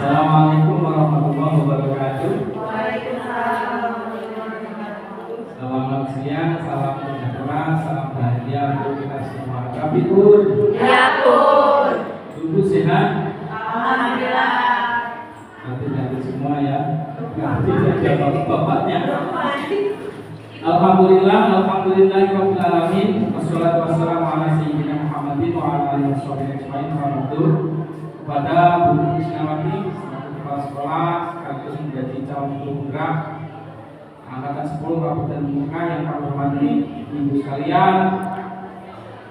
Assalamualaikum warahmatullahi wabarakatuh. Selamat siang, salam sejahtera, salam bahagia untuk kita semua. Rabiun. Ya pun. Tubuh sehat. Alhamdulillah. Nanti semua ya. Nanti ada bapaknya. Alhamdulillah, rabbil alamin. Wassalatu wassalamu ala sayyidina Muhammadin wa ala alihi wasallam. Kepada Bu Isnawati selaku kepala sekolah sekaligus menjadi calon guru penggerak angkatan 10 Kabupaten Mimika yang kami hormati ibu sekalian,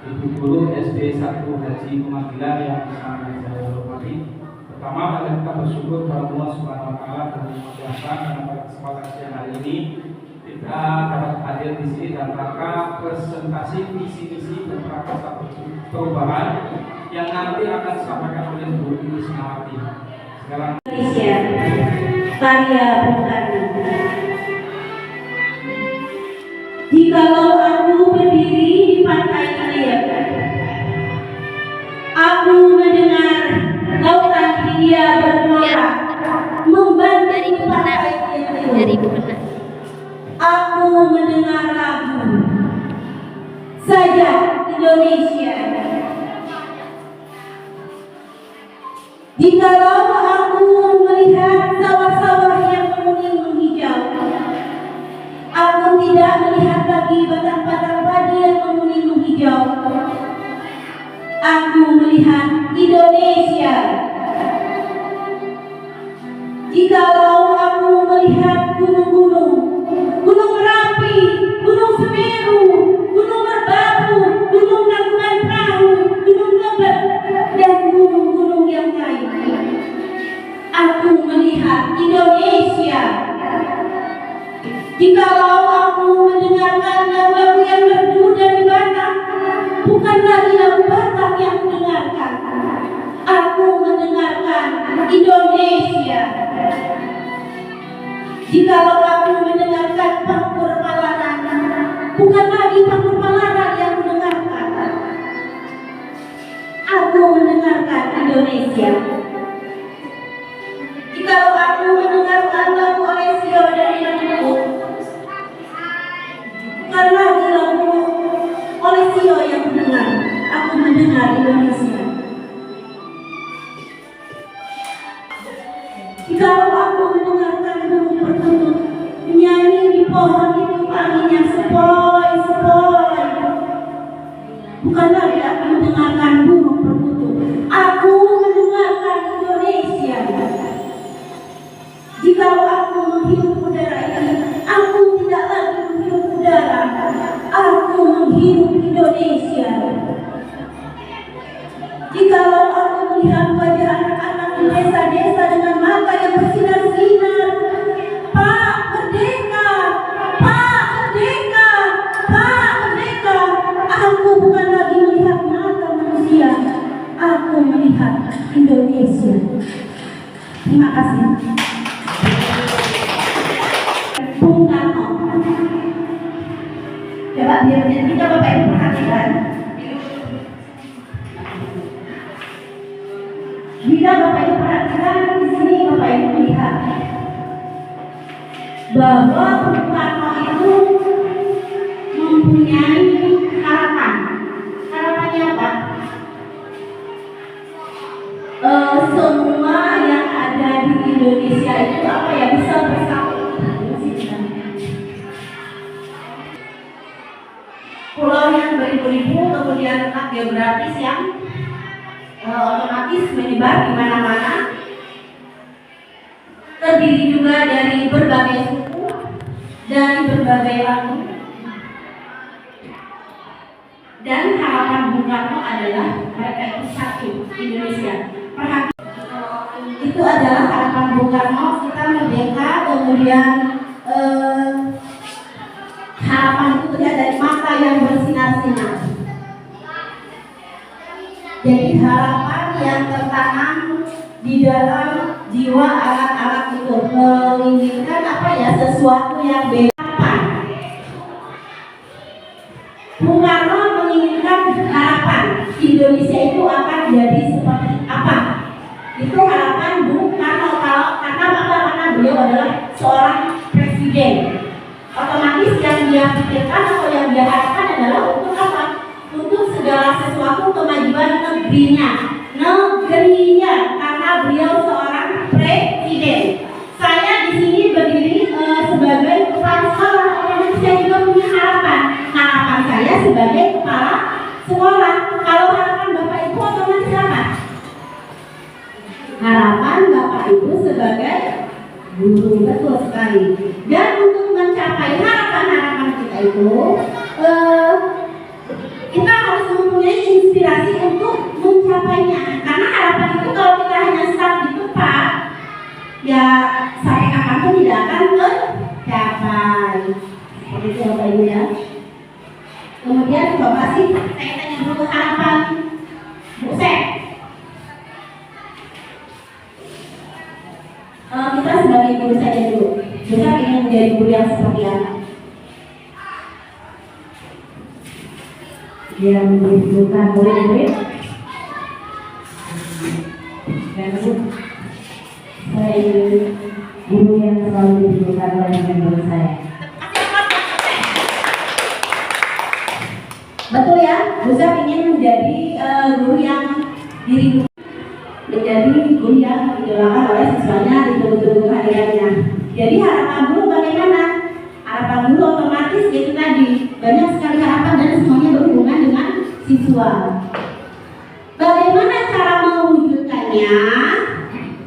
ibu guru SD 1 Haji Pemanggilan yang sangat saya hormati. Pertama, adalah kita bersyukur kepada Allah Subhanahu wa taala dan mengucapkan pada kesempatan siang hari ini kita dapat hadir di sini dalam rangka presentasi visi-misi dan prakarsa perubahan yang nanti akan disampaikan oleh Bu Isnawati. Sekarang Indonesia, karya Bung Karno. Jikalau aku berdiri di pantai Iliad, aku mendengar lautan Hindia bergelora membanting pantai Iliad. Aku mendengar lagu Sajak Indonesia. Jikalau aku melihat sawah-sawah yang menguning menghijau, aku tidak melihat lagi batang-batang padi yang menguning menghijau. Aku melihat Indonesia. Jikalau aku melihat gunung-gunung, Gunung Merapi, Gunung Semeru, Gunung Merbabu, Gunung Tangkuban Perahu, Gunung Lebet, dan gunung-gunung yang lain, aku melihat Indonesia. Jikalau aku mendengarkan lagu-lagu yang merdu dari Batak, bukan lagi lagu Batak yang kudengarkan, aku mendengarkan Indonesia. Jikalau aku mendengarkan Pangkur Palaran, bukan lagi Pangkur Palaran yang kudengarkan, aku mendengarkan Indonesia. Jikalau aku mendengarkan lagu Olesio dari Lampung, bukan lagi lagu Olesio yang mendengar, aku mendengar Indonesia. Jikalau aku mendengarkan burung perkutut menyanyi di pohon itu anginnya sepoi-sepoi, bukan lagi aku mendengarkan burung perkutut, aku mendengarkan Indonesia. Jikalau aku menghirup udara ini, aku tidak lagi menghirup udara, aku menghirup Indonesia. Jikalau aku melihat wajah anak-anak di desa-desa dengan mata yang bersinar-sinar, Pak Merdeka, Pak Merdeka, Pak Merdeka, aku bukan lagi melihat mata manusia, aku melihat Indonesia. Terima kasih. Bung Karno. Coba biar kita Bapak Ibu perhatikan. Bila Bapak Ibu perhatikan di sini, Bapak Ibu melihat bahwa Bung Karno itu mempunyai harapan. Harapannya apa? Semua yang ada di Indonesia itu apa ya, bisa bersatu. Pulau yang beribu-ribu, kemudian letak geografis yang otomatis menyebar di mana-mana, terdiri juga dari berbagai suku, dari berbagai lagu. Dan harapan Bung Karno adalah mereka itu satu Indonesia. Itu adalah harapan Bung Karno, kita merdeka, kemudian harapan itu terlihat dari mata yang bersinar-sinar. Jadi harapan yang tertanam di dalam jiwa anak-anak itu menginginkan sesuatu yang beda. Bung Karno menginginkan harapan Indonesia itu akan jadi seperti apa? Itu harapan Bung Karno. Karena beliau adalah seorang presiden. Otomatis yang dia pikirkan atau yang dia harapkan adalah untuk apa? Untuk segala sesuatu kemajuan negerinya, karena beliau seorang presiden. Saya di sini berdiri sebagai kepala sekolah, otomatis saya juga punya harapan. Harapan saya sebagai kepala sekolah. Kalau harapan Bapak Ibu otomatis apa? Harapan Bapak Ibu sebagai guru, betul sekali. Dan untuk mencapai harapan-harapan kita itu, kita harus mempunyai inspirasi untuk mencapainya. Karena harapan itu kalau kita hanya stuck di tempat, ya sampai kapanpun tidak akan tercapai. Seperti itu Bapak Ibu ya. Kemudian Bapak sih, saya tanya dulu harapan Bu Sep. Kita sebagai guru saja dulu. Bu Sep ingin menjadi guru yang seperti apa? Dia membutuhkan murid-murid. Dan saya ingin guru yang selalu dibutuhkan oleh guru saya. Betul ya, Bu Sep ingin menjadi guru yang dirindu, menjadi guru yang didolakan oleh siswanya di tubuh hadirannya. Jadi harapan guru bagaimana? Harapan guru otomatis itu tadi banyak sekali harapan dan semuanya berhubungan dengan siswa. Bagaimana cara mewujudkannya?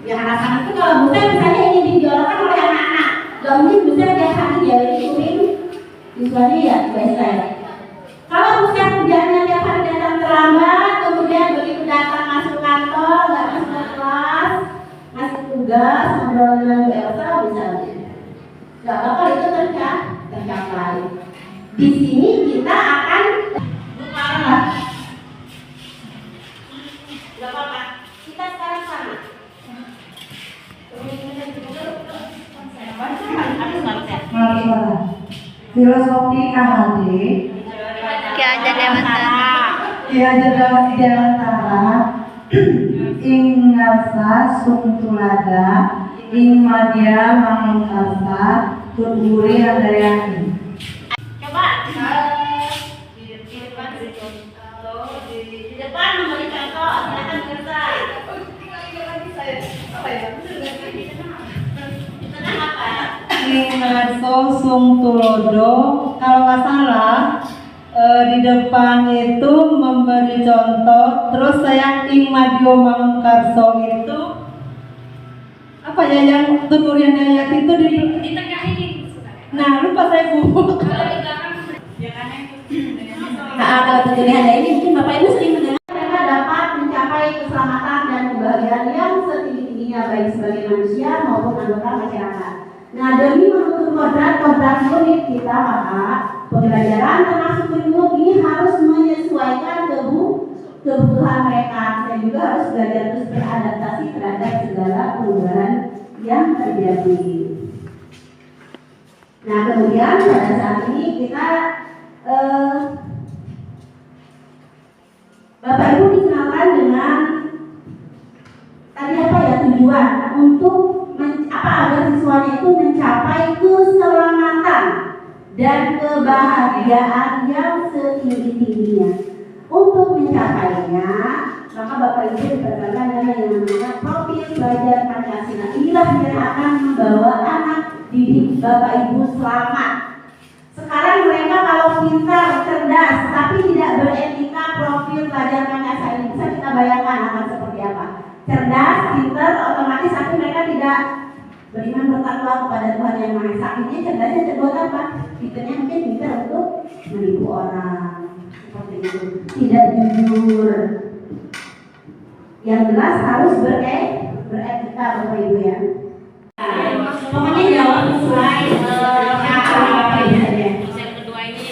Ya harapan itu kalau Bu Sep misalnya ingin didolakan oleh anak-anak, gak mungkin Bu Sep tiap hari diajarin siswanya ya biasa. Kalau Bu Sep kerjanya tiap hari datang terlambat, kemudian begitu datang masuk kantor, gak masuk ke kelas, ngasih tugas, ngobrol dengan Bu Elsa misalnya, gak bakal itu tercapai. Di sini kita akan berparah. Gak apa-apa, kita sekarang sama. Filosofi KHD Ki Hajar Dewantara ing ngarsa sung tulada ing madya mangkarsa tuturi handayani. Coba di depan memberi contoh, silakan selesai. Di tengah apa? Ing ngarsa sung tulodo, kalau nggak salah di depan itu memberi contoh, terus saya ing madya mangkarsa itu apa ya yang tuturi handayani itu di tengah ini. Nah, lupa saya Bu. Nah, kalau tujuan ini mungkin Bapak Ibu sering mendengar mereka dapat mencapai keselamatan dan kebahagiaan yang setinggi-tingginya baik sebagai manusia maupun anggota masyarakat. Nah, demi menuntut kodrat murid kita, maka pembelajaran termasuk kurikulum ini harus menyesuaikan kebutuhan mereka dan juga harus belajar terus beradaptasi terhadap segala perubahan yang terjadi. Nah, kemudian pada saat ini kita Bapak Ibu dikenalkan dengan tadi apa ya tujuan untuk agar siswanya itu mencapai keselamatan dan kebahagiaan yang setinggi-tingginya. Untuk mencapainya, maka Bapak Ibu diperkenalkan dengan yang namanya profil belajar Pancasila. Inilah yang akan membawa anak didik Bapak Ibu selamat. Sekarang mereka kalau pintar, cerdas, tapi tidak beretika, profil belajar Pancasila ini bisa kita bayangkan akan seperti apa. Cerdas, pintar, otomatis tapi mereka tidak beriman bertakwa kepada Tuhan Yang Maha Esa. Ini cerdasnya buat apa? Pintarnya mungkin pintar untuk menipu orang. seperti itu, tidak jujur. Yang jelas harus beretika Bapak Ibu ya. Pokoknya jawab sesuai Yang kedua ini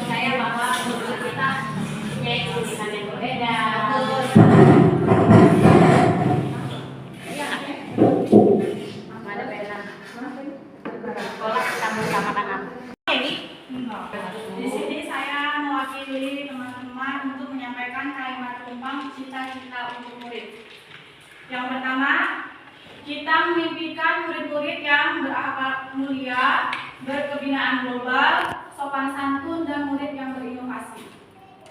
saya bahwa kita punya keunikan yang berbeda. Iya nggak? Ada beda. Sekolah kita mengutamakan apa? Di sini saya mewakili teman-teman untuk menyampaikan kalimat tumpang cita-cita untuk murid. Yang pertama, kita memimpikan murid-murid yang berakhlak mulia, berkebinaan global, sopan santun, dan murid yang berinovasi.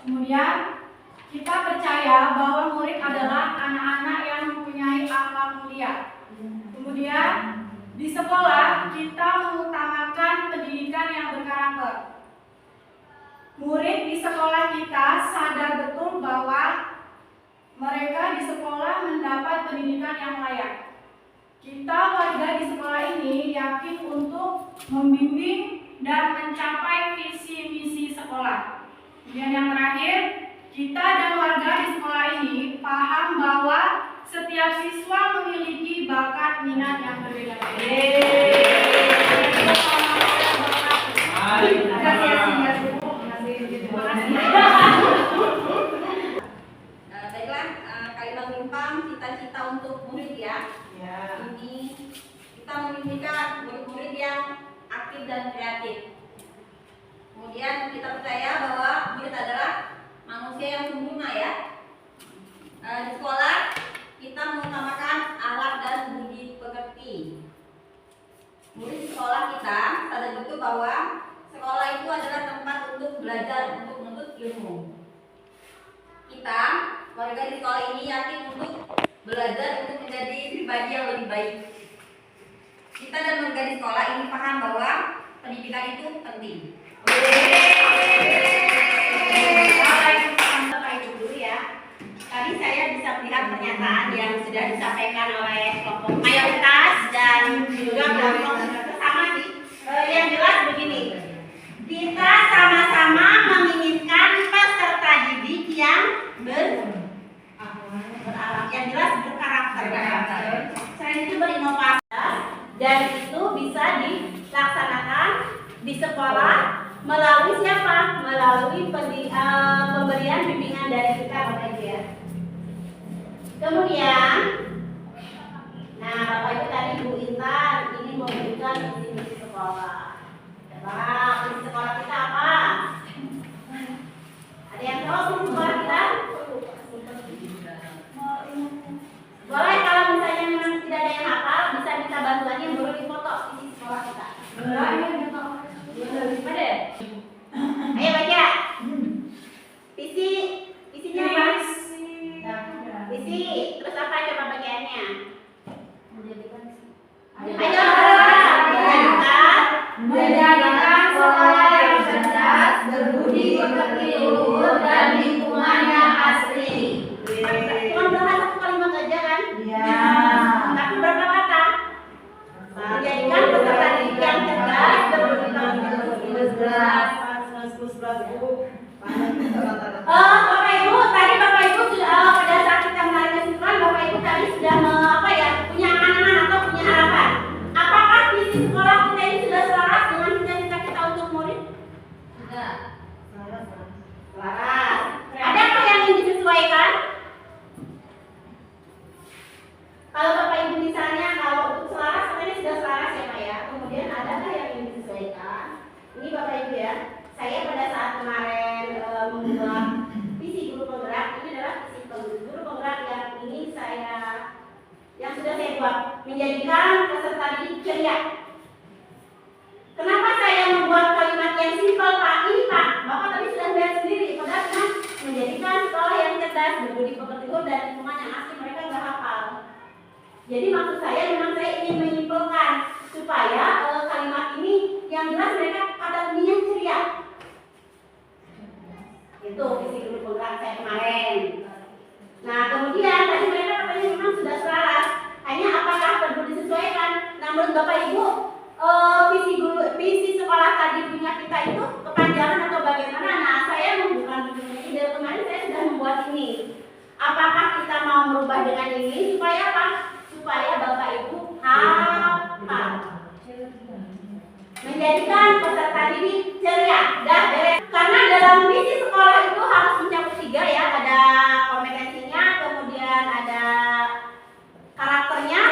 Kemudian, kita percaya bahwa murid adalah anak-anak yang mempunyai akhlak mulia. Kemudian, di sekolah kita mengutamakan pendidikan yang berkarakter. Murid di sekolah kita sadar betul bahwa mereka di sekolah mendapat pendidikan yang layak. Kita warga di sekolah ini yakin untuk membimbing dan mencapai visi misi sekolah. Dan yang terakhir, kita dan warga di sekolah ini paham bahwa setiap siswa memiliki bakat minat yang berbeda-beda. Baiklah, kalimat tumpang cita-cita untuk murid ya. Ini kita memimpikan murid-murid yang aktif dan kreatif. Kemudian kita percaya bahwa murid adalah manusia yang sempurna ya. Di sekolah kita mengutamakan akhlak dan budi pekerti. Murid di sekolah kita sadar betul bahwa sekolah itu adalah tempat untuk belajar, untuk menuntut ilmu. Kita, warga di sekolah ini yakin untuk belajar untuk menjadi pribadi yang lebih baik. Kita dan warga di sekolah ini paham bahwa pendidikan itu penting. Bapak Ibu dulu ya. Tadi saya bisa melihat pernyataan yang sudah disampaikan oleh kelompok mayoritas dan juga kelompok sama sih. Yang jelas begini, kita sama-sama menginginkan peserta didik yang berakhlak, yang jelas berkarakter. Selain itu berinovasi dan itu bisa dilaksanakan di sekolah melalui siapa? Melalui pemberian bimbingan dari kita Bapak Ibu ya. Kemudian, nah Bapak Ibu tadi Bu Intan ini memberikan visi-misi sekolah. Coba visi sekolah kita apa? Ada yang tahu visi sekolah kita? Boleh kalau misalnya memang tidak ada yang hafal, bisa minta bantuannya boleh difoto visi sekolah kita. Ayo baca. Visinya apa? Visi. Terus apa coba bacaannya? Ayo. Menjadikan sekolah yang cerdas, berbudi pekerti luhur, dan lingkungannya asri. Cuma bahas satu kalimat aja kan? Iya. Tapi berapa kata? Menjadikan peserta didik yang cerdas, berbudi pekerti luhur. Bapak Ibu, tadi Bapak Ibu sudah pada saat kita menarik kesimpulan, Bapak Ibu tadi sudah punya angan-angan atau punya harapan. Apakah visi sekolah kita ini sudah selaras dengan cita-cita kita untuk murid? Sudah. Selaras. Adakah yang ingin disesuaikan? Kalau Bapak Ibu misalnya kalau untuk selaras katanya sudah selaras ya Pak ya. Kemudian adakah yang ingin disesuaikan? Ini Bapak Ibu ya. Saya pada saat kemarin membuat visi guru penggerak, ini adalah visi guru penggerak yang sudah saya buat, menjadikan peserta didik ceria. Kenapa saya membuat kalimat yang simpel Pak? Ini Pak, Bapak tadi sudah lihat sendiri, padahal cuma menjadikan sekolah yang cerdas, berbudi pekerti luhur, dan lingkungan yang asli, mereka nggak hafal. Jadi maksud saya memang saya ingin menyimpulkan supaya kalimat ini yang jelas mereka pada niat ceria. Itu visi guru penggerak saya kemarin. Nah kemudian tadi mereka katanya memang sudah selaras. Hanya apakah perlu disesuaikan? Nah menurut Bapak Ibu, visi sekolah tadi punya kita itu kepanjangan atau bagaimana? Nah saya bukan merubah dengan ini supaya apa? Supaya Bapak Ibu hafal. Menjadikan peserta didik ceria. Dah beres. Karena dalam visi sekolah itu harus mencakup 3 ya, ada kompetensinya, kemudian ada karakternya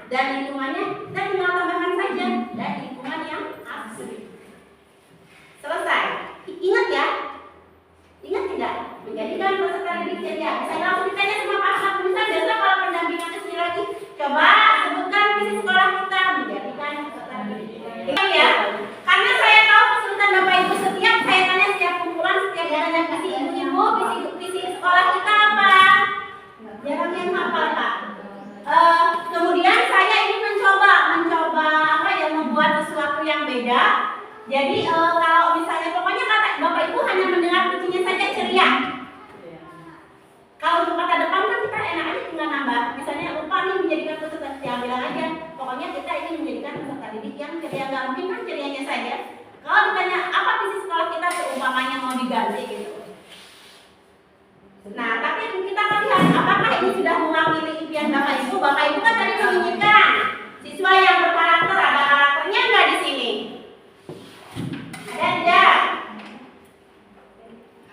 dan lingkungannya. Kita tinggal tambahkan saja dan lingkungan yang asli. Selesai. Ingat ya? Ingat tidak? Menjadikan peserta didik ceria. Misalnya langsung ditanya sama Pak Ahmad, misalnya biasa kalau pendampingan itu lagi, coba sebutkan visi sekolah kita menjadikan peserta didik ceria. Ingat ya? Karena saya tahu kesulitan Bapak Ibu setiap saya tanya setiap kumpulan, setiap tanya visi ibu-ibu, visi sekolah kita apa? Jarang yang hafal Pak. Kemudian saya ingin mencoba apa ya, membuat sesuatu yang beda. Jadi kalau misalnya pokoknya kata Bapak Ibu hanya mendengar kuncinya saja ceria. Kalau untuk kata depan kan kita enak aja tinggal nambah. Misalnya lupa nih menjadikan peserta, ya bilang aja. Pokoknya kita ingin menjadikan peserta didik yang ceria. Nggak mungkin kan cerianya saja. Kalau ditanya apa visi sekolah kita, seumpamanya mau diganti gitu. Nah, tapi kita akan lihat apakah ini sudah mewakili impian Bapak Ibu. Bapak Ibu kan tadi menginginkan siswa yang berkarakter, ada karakternya nggak di sini? Ada tidak?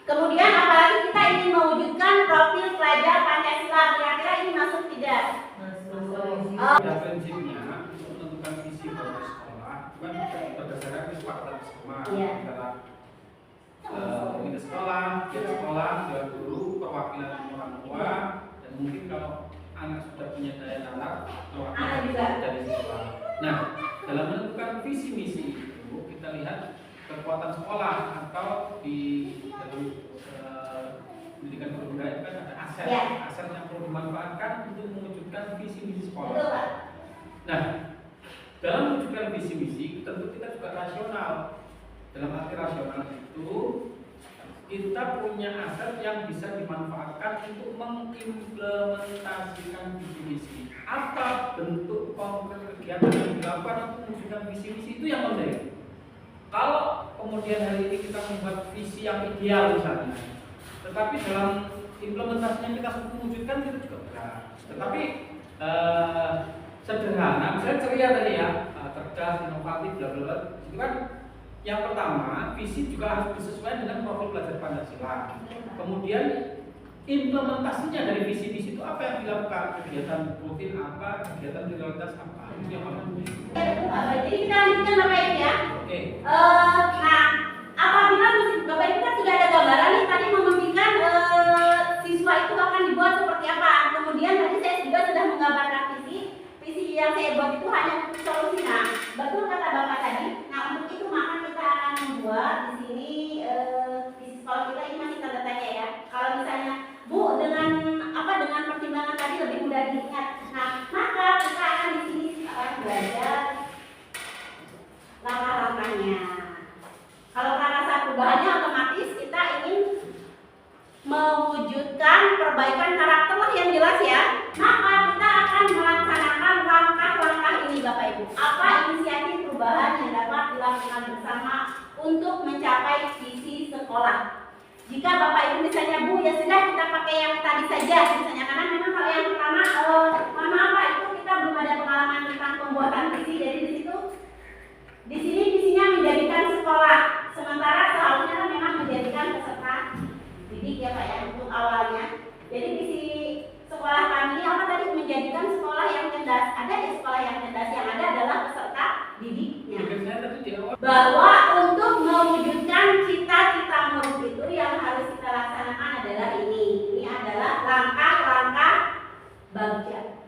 Kemudian apalagi kita ingin mewujudkan profil pelajar Pancasila, kira-kira ini masuk tidak? Pada prinsipnya untuk menentukan visi bagi sekolah kan berdasarkan kesepakatan bersama antara pemimpin sekolah, pihak sekolah, pihak guru, perwakilan orang tua, dan mungkin kalau anak sudah punya daya nalar, perwakilan dari sekolah. Nah, dalam menentukan visi misi itu kita lihat kekuatan sekolah atau di dalam pendidikan kebudayaan kan ada aset, aset yang perlu dimanfaatkan untuk mewujudkan visi misi sekolah. Nah, dalam mewujudkan visi misi tentu kita juga rasional. Dalam arti rasional itu kita punya aset yang bisa dimanfaatkan untuk mengimplementasikan visi misi. Apa bentuk konkret kegiatan yang dilakukan untuk mewujudkan visi misi itu yang penting. Kalau kemudian hari ini kita membuat visi yang ideal misalnya, tetapi dalam implementasinya kita mewujudkan itu juga berat. Tetapi sederhana, misalnya ceria tadi ya, cerdas, inovatif, bla bla bla, itu kan yang pertama, visi juga harus disesuaikan dengan profil pelajar Pancasila. Kemudian implementasinya dari visi-visi itu apa yang dilakukan, kegiatan rutin apa, kegiatan prioritas apa, itu yang paling penting. Jadi kita lanjutkan Bapak Ibu ya. Oke. Nah, apabila Bapak Ibu kan sudah ada gambaran nih tadi membuktikan siswa itu akan dibuat seperti apa. Kemudian tadi saya juga sudah menggambarkan visi yang saya buat itu hanya solusi. Nah, betul kata Bapak tadi. Nah, untuk itu maka kita akan membuat di sini visi sekolah kita ini masih tanda tanya ya. Kalau misalnya Bu dengan pertimbangan tadi lebih mudah diingat. Nah, maka kita akan di sini akan belajar langkah-langkahnya. Kalau rasa perubahannya otomatis kita ingin mewujudkan perbaikan karakter lah yang jelas ya. Maka kita akan melaksanakan langkah-langkah ini Bapak Ibu. Apa inisiatif perubahan yang dapat dilakukan bersama untuk mencapai visi sekolah? Jika Bapak Ibu misalnya Bu ya sudah kita pakai yang tadi saja misalnya, karena memang kalau yang pertama mana apa itu kita belum ada pengalaman tentang pembuatan visi. Jadi di sini visinya menjadikan sekolah, sementara seharusnya kan memang menjadikan peserta didik ya Pak ya untuk awalnya. Jadi visi sekolah kami ini apa tadi, menjadikan sekolah yang cerdas. Ada di sekolah yang cerdas, yang ada adalah peserta didiknya. Bahwa untuk mewujudkan cita-cita murid itu yang harus kita laksanakan adalah ini. Ini adalah langkah-langkah bagja.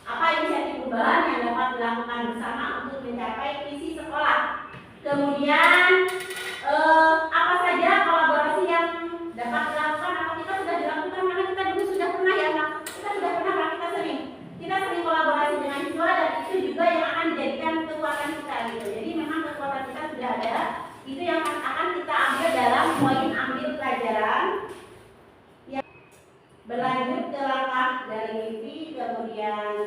Apa inisiatif perubahan yang dapat dilakukan bersama untuk mencapai visi sekolah? Kemudian apa saja kolaborasi yang dapat dilakukan atau kita sudah dilakukan, karena kita dulu sudah pernah ya, kita sudah pernah kita sering kolaborasi dengan siswa, dan itu juga yang akan dijadikan kekuatan kita gitu. Jadi memang kekuatan kita sudah ada, itu yang akan kita ambil dalam poin ambil pelajaran. Berlanjut ke langkah dari mimpi, kemudian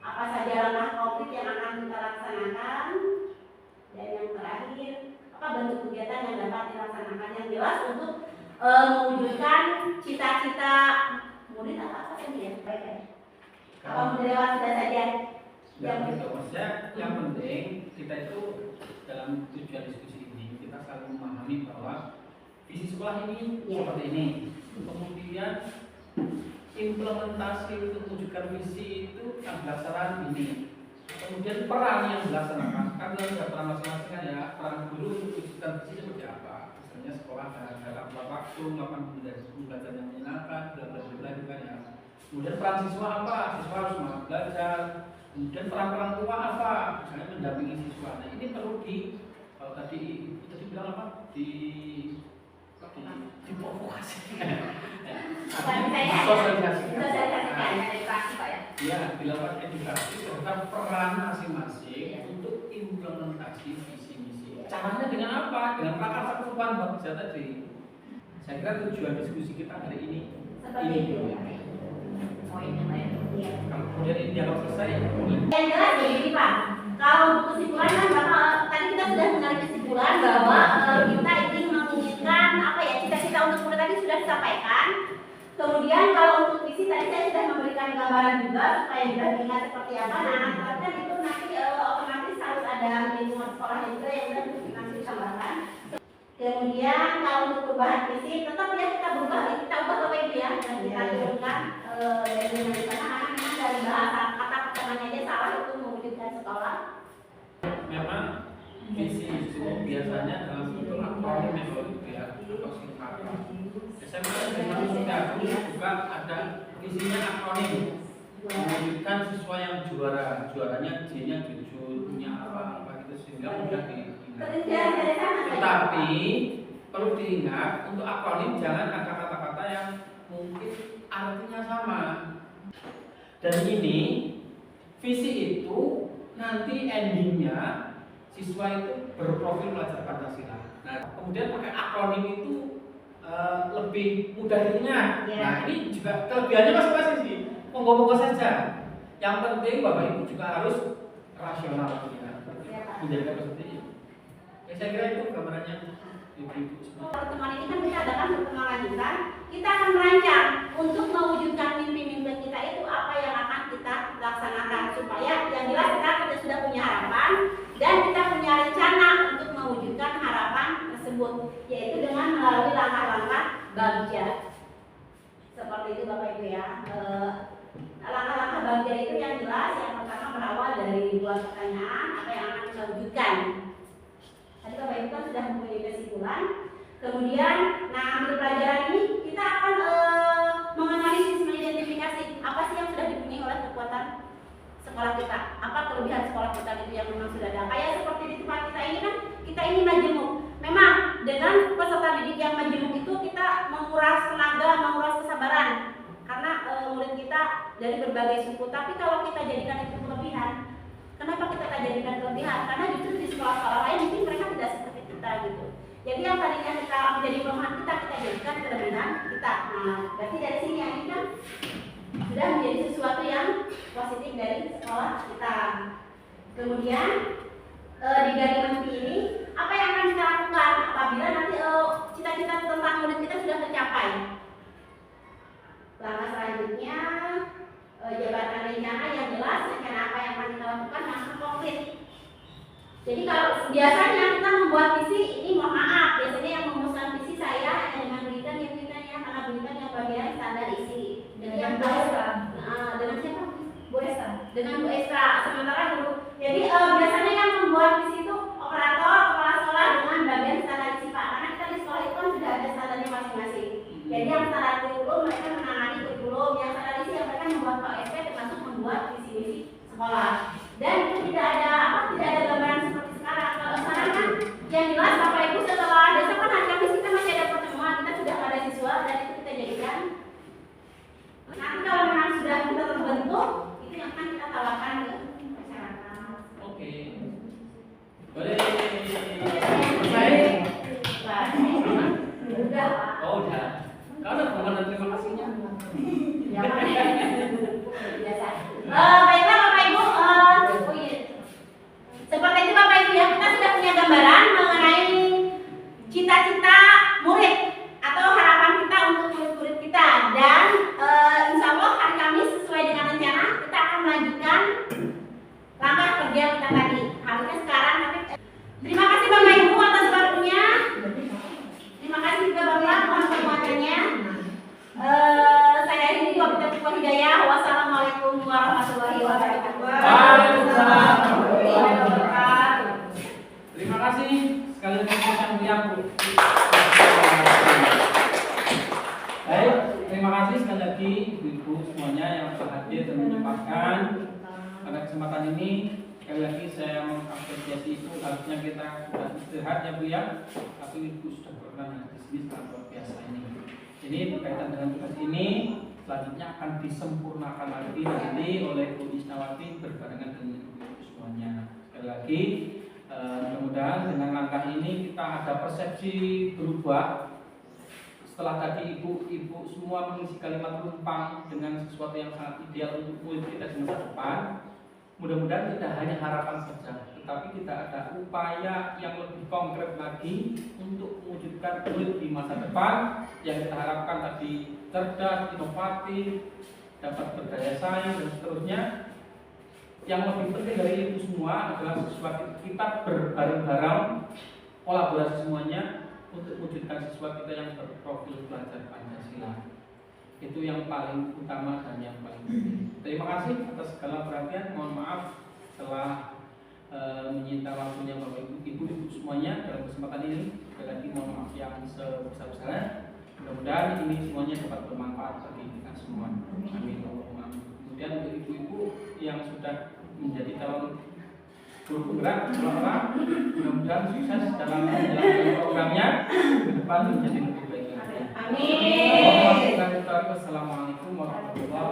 apa saja langkah konkret yang akan kita laksanakan, dan yang terakhir apa bentuk kegiatan yang dapat dilaksanakan yang jelas untuk mewujudkan cita-cita murid apa kan dia? Apa murid lewat sudah saja? Yang gitu, maksudnya yang penting kita itu dalam tujuan diskusi ini kita saling memahami bahwa visi sekolah ini seperti ini. Kemudian implementasi untuk mewujudkan visi itu yang dilaksanakan ini. Kemudian peran yang dilaksanakan kan ada peran masing-masing kan ya, peran guru untuk mewujudkan visi seperti apa. Misalnya sekolah dalam waktu melakukan pembelajaran yang menyenangkan, bla juga ya. Kemudian peran siswa apa? Siswa harus semangat belajar. Kemudian peran orang tua apa? Misalnya mendampingi siswa. Nah ini perlu kalau tadi bilang apa? Diprovokasi. Sosialisasikan edukasi Pak ya. Ya, dilakukan edukasi serta peran masing-masing untuk implementasi visi misi. Caranya dengan apa? Dengan prakarsa perubahan bangsa tadi. Saya kira tujuan diskusi kita hari ini Seperti itu. Poinnya Pak ya. Kalau kemudian ini dianggap selesai, boleh. Yang jelas begini Pak, kalau untuk kesimpulan kan Bapak tadi kita sudah menarik kesimpulan bahwa kita ingin menginginkan apa ya cita-cita untuk murid tadi sudah disampaikan. Kemudian kalau untuk visi tadi saya sudah memberikan gambaran juga supaya juga ingat seperti apa. Nah, kan itu nanti otomatis harus ada lingkungan sekolahnya juga yang sudah nanti ditambahkan. Kemudian kalau untuk perubahan visi tetap ya kita ubah Bapak Ibu ya dan kita turunkan dari sana karena dari bahasa kata pertamanya aja salah itu mewujudkan sekolah. Memang visi itu biasanya dalam bentuk akronim ya atau singkatan. Saya memang juga ada isinya akronim mewujudkan siswa yang juaranya J-nya 7, punya apa gitu sehingga mudah diingat. Tetapi perlu diingat untuk akronim jangan ada kata-kata yang mungkin artinya sama. Dan ini visi itu nanti endingnya siswa itu berprofil belajar Pancasila. Nah, kemudian pakai akronim itu lebih mudah diingat. Nah, ini juga kelebihannya masing-masing sih. Monggo-monggo saja. Yang penting Bapak Ibu juga harus rasional ya. Menjaga seperti itu. Ya, saya kira itu gambarannya. Pertemuan ini kan kita adakan pertemuan lanjutan. Kita akan merancang untuk mewujudkan mimpi-mimpi kita itu apa yang akan kita laksanakan supaya yang jelas kita sudah punya harapan dan kita punya rencana untuk mewujudkan harapan tersebut, yaitu dengan melalui langkah-langkah bagja. Seperti itu Bapak Ibu ya. Langkah-langkah bagja itu yang jelas yang pertama berawal dari 2 pertanyaan apa yang akan kita wujudkan. Tadi Bapak Ibu kan sudah mempunyai kesimpulan. Kemudian, nah ambil pelajaran ini kita akan menganalisis, mengidentifikasi apa sih yang sudah dipunyai oleh kekuatan sekolah kita, apa kelebihan sekolah kita itu yang memang sudah ada. Kayak seperti di tempat kita ini kan, kita ini majemuk. Memang dengan peserta didik yang majemuk itu kita menguras tenaga, menguras kesabaran karena murid kita dari berbagai suku. Tapi kalau kita jadikan itu kelebihan, kenapa kita tak jadikan kelebihan? Karena justru di sekolah-sekolah lain mungkin mereka tidak seperti kita gitu. Jadi yang tadinya kita menjadi kelemahan kita jadikan kelebihan kita. Nah, berarti dari sini yang ini kan sudah menjadi sesuatu yang positif dari sekolah kita. Kemudian di garis mimpi ini apa yang akan kita lakukan apabila nanti cita-cita tentang murid kita sudah tercapai? Langkah selanjutnya jabarkan rencana yang jelas, rencana apa yang akan kita lakukan yang konkret. Jadi kalau biasanya kita membuat visi ini mohon maaf, biasanya yang memusnahkan visi saya hanya dengan berikan yang kita ya karena berikan yang bagian standar isi. Dengan Bu Esra. Dengan siapa? Bu Esra. Dengan Bu Esra. Sementara dulu. Jadi biasanya yang membuat visi itu operator, kepala sekolah dengan bagian standar isi Pak. Karena kita di sekolah itu kan sudah ada standarnya masing-masing. Jadi yang standar kurikulum mereka menangani kurikulum, yang standar isi yang mereka membuat KSP termasuk membuat visi-visi sekolah. Dan itu tidak ada gambaran seperti sekarang. Kalau sekarang kan yang jelas Bapak Ibu setelah besok kan hari Kamis kita masih ada pertemuan, kita sudah ada siswa dan itu kita jadikan. Nanti kalau memang sudah kita terbentuk, itu yang akan kita tawarkan ke masyarakat. Oke. Boleh. Udah Pak. Oh udah. Kau udah mohon terima kasihnya. Ya Pak. Biasa. Baiklah Bapak Ibu. Seperti itu Bapak Ibu ya, kita sudah punya gambaran mengenai cita-cita murid atau harapan kita untuk murid-murid kita dan tadi. Harusnya sekarang, tapi terima kasih Bapak Ibu atas waktunya. Terima kasih juga Bapak atas penguatannya. Saya ini wabillahi taufiq hidayah. Wassalamualaikum warahmatullahi wabarakatuh. Waalaikumsalam warahmatullahi wabarakatuh. Terima kasih sekali lagi yang baik, terima kasih sekali lagi ibu-ibu semuanya yang hadir dan menyempatkan pada kesempatan ini. Sekali lagi saya mengapresiasi ibu, harusnya kita sudah istirahat ya Bu ya, tapi ibu sudah berkenan di sini sangat luar biasa ini. Ini berkaitan dengan tugas ini selanjutnya akan disempurnakan lagi nanti oleh Bu Isnawati berbarengan dengan ibu-ibu semuanya. Sekali lagi mudah-mudahan dengan langkah ini kita ada persepsi berubah. Setelah tadi ibu-ibu semua mengisi kalimat rumpang dengan sesuatu yang sangat ideal untuk murid kita di masa depan, mudah-mudahan tidak hanya harapan saja, tetapi kita ada upaya yang lebih konkret lagi untuk mewujudkan murid di masa depan yang kita harapkan tadi cerdas, inovatif, dapat berdaya saing dan seterusnya. Yang lebih penting dari itu semua adalah sesuatu kita berbareng-bareng kolaborasi semuanya untuk mewujudkan siswa kita yang berprofil belajar Pancasila. Itu yang paling utama dan yang paling penting. Terima kasih atas segala perhatian. Mohon maaf telah menyita waktunya Bapak Ibu semuanya dalam kesempatan ini. Sekali lagi mohon maaf yang sebesar-besarnya. Mudah-mudahan ini semuanya dapat bermanfaat bagi kita semua. Amin. Kemudian untuk ibu-ibu yang sudah menjadi calon guru penggerak sekolah, mudah-mudahan sukses dalam menjalankan programnya ke depan menjadi lebih baik lagi. Amin. Wassalamualaikum warahmatullahi wabarakatuh.